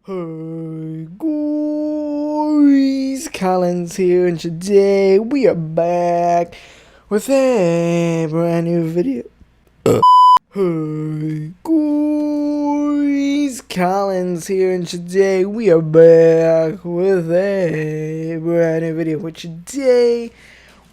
Hey guys, Collins here, and today we are back with a brand new video. Hey guys, Collins here, and today we are back with a brand new video. Which today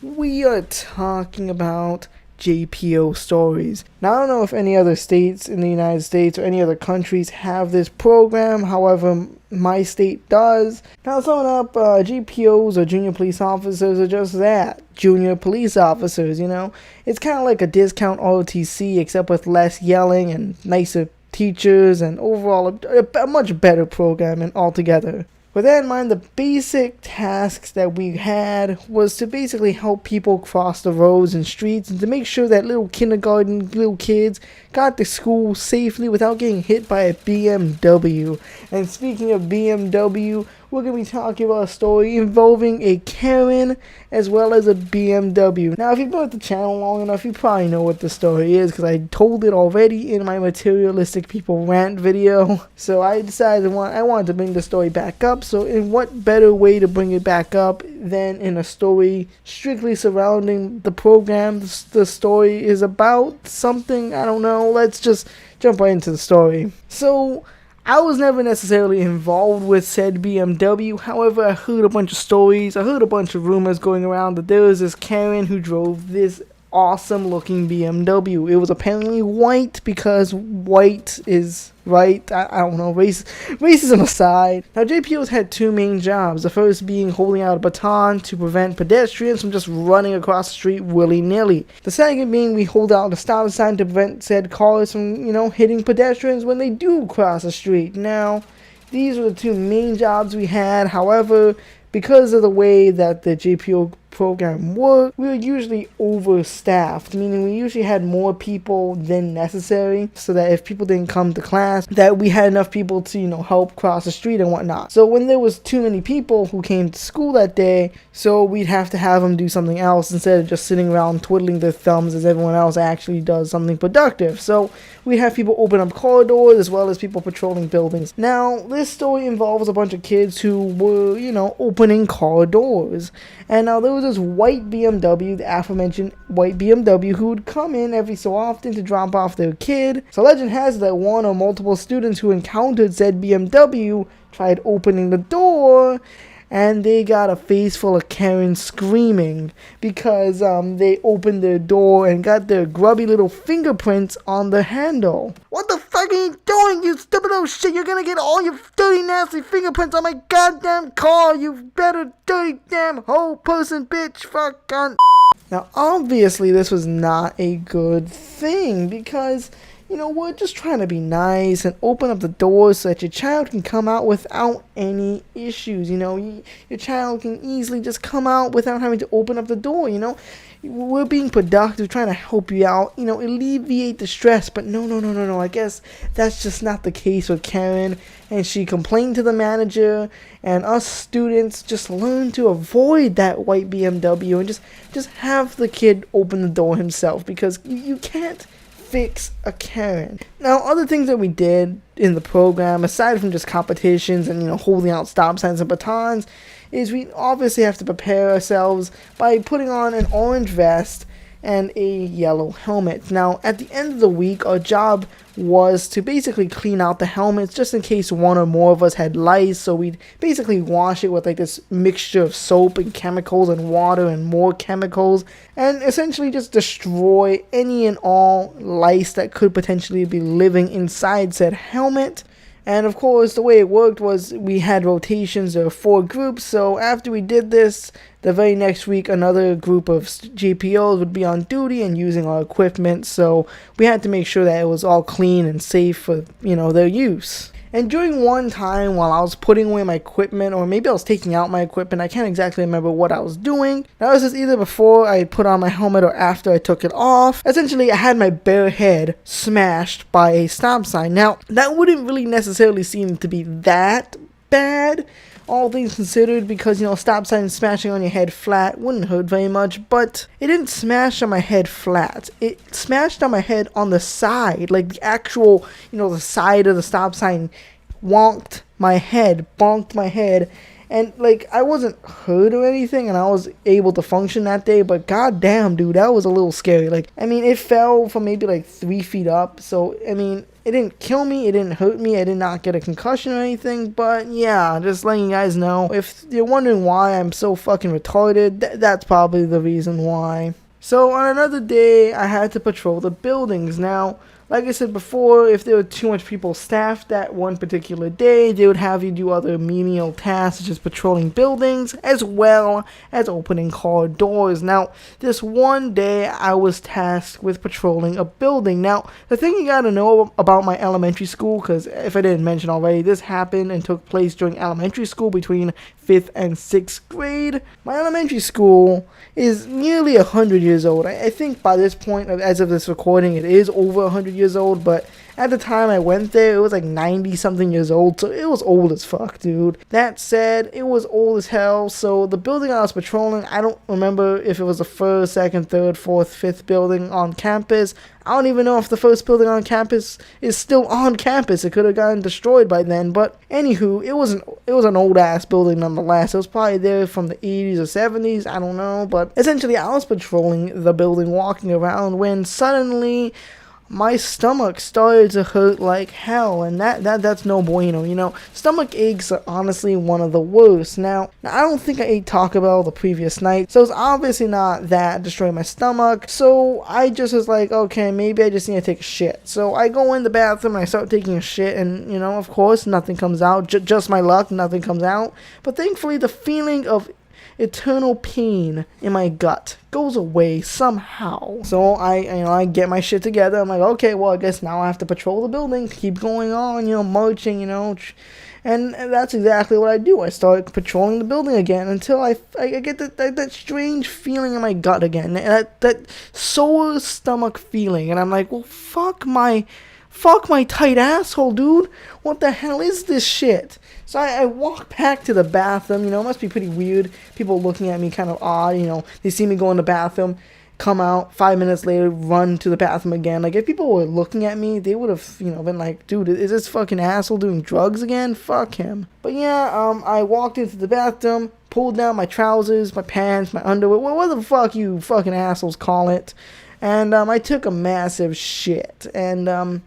we are talking about JPO stories. Now, I don't know if any other states in the United States or any other countries have this program. However, my state does. Now, summing up, JPOs or junior police officers are just that, junior police officers, you know. It's kind of like a discount ROTC, except with less yelling and nicer teachers and overall a much better program and altogether. With that in mind, the basic tasks that we had was to basically help people cross the roads and streets and to make sure that little kids got to school safely without getting hit by a BMW. And speaking of BMW, we're going to be talking about a story involving a Karen as well as a BMW. Now, if you've been with the channel long enough, you probably know what the story is because I told it already in my materialistic people rant video. So I decided I wanted to bring the story back up. So in what better way to bring it back up than in a story strictly surrounding the program? The story is about something, I don't know. Let's just jump right into the story. So I was never necessarily involved with said BMW. However, I heard a bunch of stories. I heard a bunch of rumors going around that there was this Karen who drove this awesome looking BMW. It was apparently white because white is right. I don't know, racism aside. Now, JPOs had two main jobs. The first being holding out a baton to prevent pedestrians from just running across the street willy-nilly. The second being we hold out a stop sign to prevent said cars from, hitting pedestrians when they do cross the street. Now, these were the two main jobs we had. However, because of the way that the JPO program worked, we were usually overstaffed, meaning we usually had more people than necessary, so that if people didn't come to class, that we had enough people to, help cross the street and whatnot. So when there was too many people who came to school that day, so we'd have to have them do something else instead of just sitting around twiddling their thumbs as everyone else actually does something productive. So we'd have people open up corridors as well as people patrolling buildings. Now, this story involves a bunch of kids who were, opening corridors. And now there was this white BMW, the aforementioned white BMW, who would come in every so often to drop off their kid. So legend has it that one or multiple students who encountered said BMW tried opening the door, and they got a face full of Karen screaming because they opened their door and got their grubby little fingerprints on the handle. What the fuck are you doing, you stupid little shit? You're gonna get all your dirty, nasty fingerprints on my goddamn car, you better dirty damn whole person, bitch, fuck, cunt. Now, obviously, this was not a good thing because we're just trying to be nice and open up the doors so that your child can come out without any issues. Your child can easily just come out without having to open up the door. We're being productive, trying to help you out, alleviate the stress. But no. I guess that's just not the case with Karen. And she complained to the manager, and us students just learned to avoid that white BMW and just have the kid open the door himself, because you can't fix a Karen. Now, other things that we did in the program, aside from just competitions and holding out stop signs and batons, is we obviously have to prepare ourselves by putting on an orange vest and a yellow helmet. Now, at the end of the week, our job was to basically clean out the helmets just in case one or more of us had lice. So we'd basically wash it with like this mixture of soap and chemicals and water and more chemicals, and essentially just destroy any and all lice that could potentially be living inside said helmet. And of course, the way it worked was we had rotations. There were 4 groups. So after we did this, the very next week, another group of JPOs would be on duty and using our equipment. So we had to make sure that it was all clean and safe for, their use. And during one time while I was putting away my equipment, or maybe I was taking out my equipment, I can't exactly remember what I was doing. That was just either before I put on my helmet or after I took it off. Essentially, I had my bare head smashed by a stop sign. Now, that wouldn't really necessarily seem to be that bad, all things considered, because stop sign smashing on your head flat wouldn't hurt very much. But it didn't smash on my head flat, it smashed on my head on the side, like the actual the side of the stop sign wonked my head, bonked my head. And, like, I wasn't hurt or anything, and I was able to function that day, but goddamn, dude, that was a little scary. Like, I mean, it fell from maybe, like, 3 feet up, so, I mean, it didn't kill me, it didn't hurt me, I did not get a concussion or anything, but, yeah, just letting you guys know, if you're wondering why I'm so fucking retarded, that's probably the reason why. So, on another day, I had to patrol the buildings. Now, like I said before, if there were too much people staffed that one particular day, they would have you do other menial tasks such as patrolling buildings as well as opening car doors. Now, this one day I was tasked with patrolling a building. Now, the thing you gotta know about my elementary school, because if I didn't mention already, this happened and took place during elementary school between 5th and 6th grade. My elementary school is nearly 100 years old. I think by this point, as of this recording, it is over 100 years old, but at the time I went there, it was like 90 something years old, so it was old as fuck, dude. That said, it was old as hell, so the building I was patrolling, I don't remember if it was the first, second, third, fourth, fifth building on campus. I don't even know if the first building on campus is still on campus. It could have gotten destroyed by then, but anywho, it was an old ass building nonetheless. It was probably there from the 80s or 70s, I don't know, but essentially I was patrolling the building, walking around, when suddenly my stomach started to hurt like hell, and that's no bueno, you know. Stomach aches are honestly one of the worst. Now I don't think I ate Taco Bell the previous night, so it's obviously not that destroying my stomach. So I just was like, okay, maybe I just need to take a shit. So I go in the bathroom and I start taking a shit, and, you know, of course, nothing comes out. Just my luck, nothing comes out. But thankfully, the feeling of eternal pain in my gut goes away somehow. So I get my shit together. I'm like, okay, well, I guess now I have to patrol the building, keep going on, you know, marching, you know, and that's exactly what I do. I start patrolling the building again until I get that strange feeling in my gut again, that sore stomach feeling, and I'm like, well, fuck my tight asshole, dude. What the hell is this shit? So I walk back to the bathroom. You know, it must be pretty weird. People looking at me kind of odd. You know, they see me go in the bathroom, come out, 5 minutes later, run to the bathroom again. Like, if people were looking at me, they would have, you know, been like, dude, is this fucking asshole doing drugs again? Fuck him. But yeah, I walked into the bathroom, pulled down my trousers, my pants, my underwear, what the fuck you fucking assholes call it. And I took a massive shit. And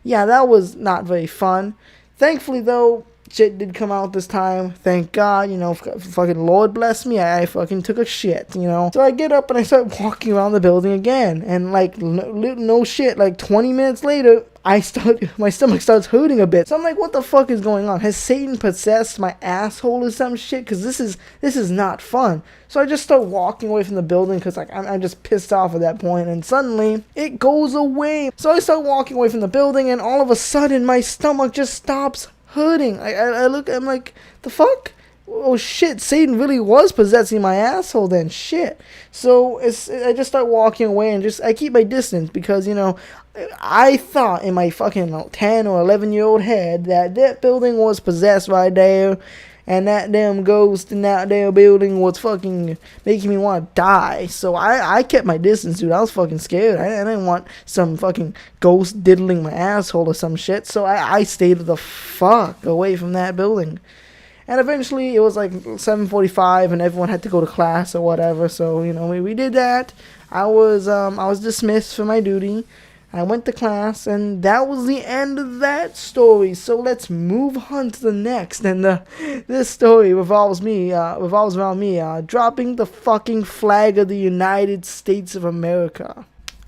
yeah, that was not very fun. Thankfully, though, shit did come out this time. Thank God, you know, fucking Lord bless me. I fucking took a shit, you know. So I get up and I start walking around the building again. And, like, no shit, like 20 minutes later, my stomach starts hurting a bit. So I'm like, what the fuck is going on? Has Satan possessed my asshole or some shit? Because this is not fun. So I just start walking away from the building because, like, I'm just pissed off at that point. And suddenly, it goes away. So I start walking away from the building, and all of a sudden, my stomach just stops hurting. I look, I'm like, the fuck? Oh shit, Satan really was possessing my asshole then, shit. So I just start walking away, and I keep my distance because, you know, I thought in my fucking 10 or 11-year-old head that building was possessed right there, and that damn ghost in that damn building was fucking making me want to die. So I kept my distance, dude. I was fucking scared. I didn't want some fucking ghost diddling my asshole or some shit. So I stayed the fuck away from that building. And eventually it was like 7:45 and everyone had to go to class or whatever. So, you know, we did that. I was dismissed for my duty. I went to class, and that was the end of that story. So let's move on to the next. And this story revolves around me dropping the fucking flag of the United States of America.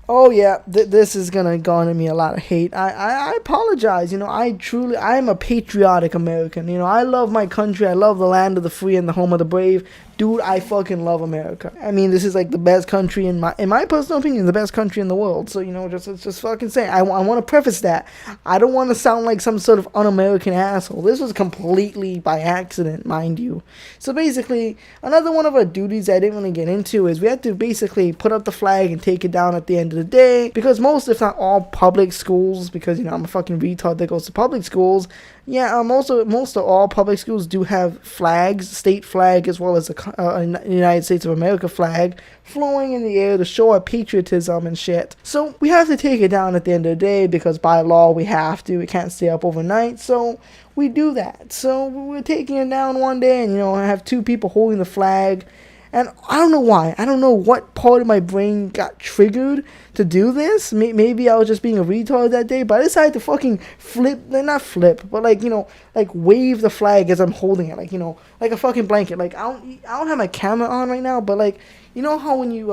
Oh yeah, this is gonna garner me a lot of hate. I apologize. You know, I'm a patriotic American. You know, I love my country. I love the land of the free and the home of the brave. Dude, I fucking love America. I mean, this is like the best country in my personal opinion, the best country in the world. So, you know, just fucking say, I want to preface that. I don't want to sound like some sort of un-American asshole. This was completely by accident, mind you. So basically, another one of our duties I didn't really get into is we had to basically put up the flag and take it down at the end of the day, because most, if not all, public schools, because, you know, I'm a fucking retard that goes to public schools, yeah, most of all public schools do have flags, state flag, as well as the United States of America flag, flowing in the air to show our patriotism and shit. So we have to take it down at the end of the day, because by law we have to. We can't stay up overnight, so we do that. So we're taking it down one day, and, you know, I have two people holding the flag. And I don't know why. I don't know what part of my brain got triggered to do this. Maybe I was just being a retard that day, but I decided to fucking not flip, but, like, you know, like, wave the flag as I'm holding it, like, you know, like a fucking blanket. Like, I don't have my camera on right now, but, like, you know how when you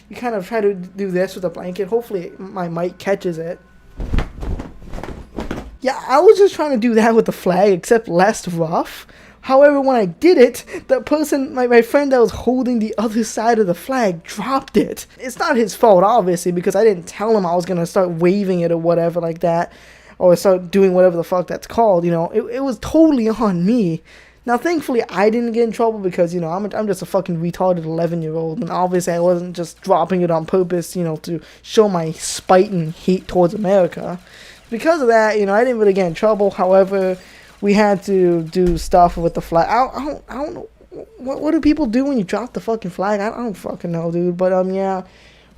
you kind of try to do this with a blanket, hopefully my mic catches it. Yeah, I was just trying to do that with the flag, except less rough. However, when I did it, the person, my friend that was holding the other side of the flag, dropped it. It's not his fault, obviously, because I didn't tell him I was going to start waving it or whatever like that, or start doing whatever the fuck that's called, you know. It was totally on me. Now, thankfully, I didn't get in trouble because, you know, I'm just a fucking retarded 11-year-old, and obviously I wasn't just dropping it on purpose, you know, to show my spite and hate towards America. Because of that, you know, I didn't really get in trouble. However, we had to do stuff with the flag. I don't know. What do people do when you drop the fucking flag? I don't fucking know, dude. But, yeah,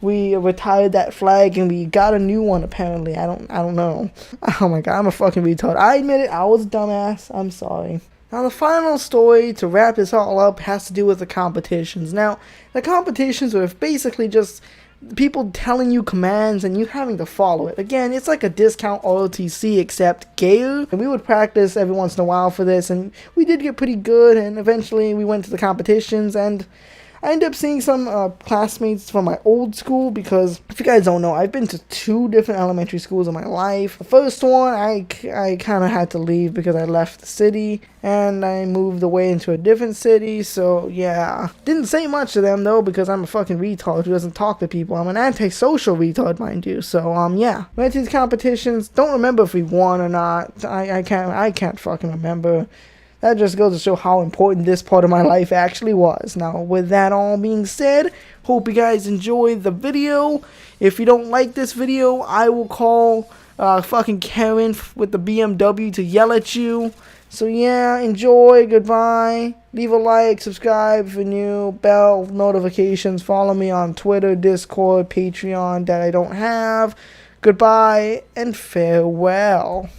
we retired that flag and we got a new one, apparently. I don't know. Oh, my God, I'm a fucking retard. I admit it. I was a dumbass. I'm sorry. Now, the final story to wrap this all up has to do with the competitions. Now, the competitions were basically just people telling you commands and you having to follow it. Again, it's like a discount ROTC except gayer. And we would practice every once in a while for this, and we did get pretty good, and eventually we went to the competitions, and I ended up seeing some classmates from my old school, because if you guys don't know, I've been to 2 different elementary schools in my life. The first one, I kind of had to leave because I left the city, and I moved away into a different city, so yeah. Didn't say much to them, though, because I'm a fucking retard who doesn't talk to people. I'm an antisocial retard, mind you, so, yeah. Went to these competitions, don't remember if we won or not. I can't fucking remember. That just goes to show how important this part of my life actually was. Now, with that all being said, hope you guys enjoyed the video. If you don't like this video, I will call fucking Karen with the BMW to yell at you. So yeah, enjoy, goodbye. Leave a like, subscribe if you're new, bell notifications, follow me on Twitter, Discord, Patreon that I don't have. Goodbye and farewell.